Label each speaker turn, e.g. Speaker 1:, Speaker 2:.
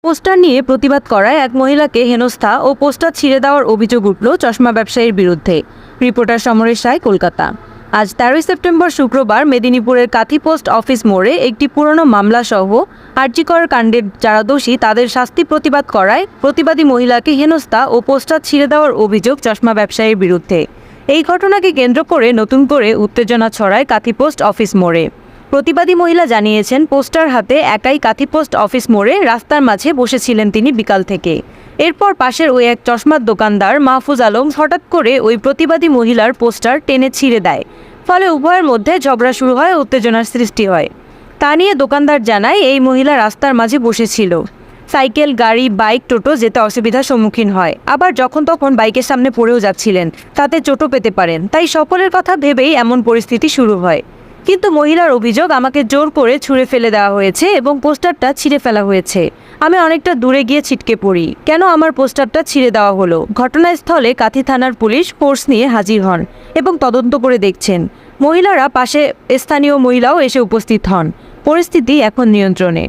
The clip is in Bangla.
Speaker 1: পোস্টার নিয়ে প্রতিবাদ করায় এক মহিলাকে হেনস্থা ও পোস্টার ছিঁড়ে দেওয়ার অভিযোগ উঠল চশমা ব্যবসায়ীর বিরুদ্ধে। রিপোর্টার সমরেশ রায়, কলকাতা। আজ 13 সেপ্টেম্বর শুক্রবার মেদিনীপুরের কাথি পোস্ট অফিস মোড়ে একটি পুরনো মামলাসহ আর্জিকর কাণ্ডের যারা দোষী তাদের শাস্তি প্রতিবাদ করায় প্রতিবাদী মহিলাকে হেনস্থা ও পোস্টার ছিঁড়ে দেওয়ার অভিযোগ চশমা ব্যবসায়ীর বিরুদ্ধে। এই ঘটনাকে কেন্দ্র করে নতুন করে উত্তেজনা ছড়ায় কাথি পোস্ট অফিস মোড়ে। প্রতিবাদী মহিলা জানিয়েছেন, পোস্টার হাতে একাই কাথি পোস্ট অফিস মোড়ে রাস্তার মাঝে বসেছিলেন তিনি বিকাল থেকে। এরপর পাশের ওই এক চশমার দোকানদার মাহফুজ আলম হঠাৎ করে ওই প্রতিবাদী মহিলার পোস্টার টেনে ছিঁড়ে দেয়। ফলে উভয়ের মধ্যে ঝগড়া শুরু হয়, উত্তেজনার সৃষ্টি হয়। তা নিয়ে দোকানদার জানায়, এই মহিলা রাস্তার মাঝে বসেছিল। সাইকেল, গাড়ি, বাইক, টোটো যেতে অসুবিধার সম্মুখীন হয়। আবার যখন তখন বাইকের সামনে পড়েও যাচ্ছিলেন, তাতে চোটও পেতে পারেন। তাই সকলের কথা ভেবেই এমন পরিস্থিতি শুরু হয়। কিন্তু মহিলার অভিযোগ, আমাকে জোর করে ছুঁড়ে ফেলে দেওয়া হয়েছে এবং পোস্টারটা ছিঁড়ে ফেলা হয়েছে। আমি অনেকটা দূরে গিয়ে ছিটকে পড়ি। কেন আমার পোস্টারটা ছিঁড়ে দেওয়া হলো? ঘটনাস্থলে কাথি থানার পুলিশ ফোর্স নিয়ে হাজির হন এবং তদন্ত করে দেখছেন। মহিলারা পাশে স্থানীয় মহিলাও এসে উপস্থিত হন। পরিস্থিতি এখন নিয়ন্ত্রণে।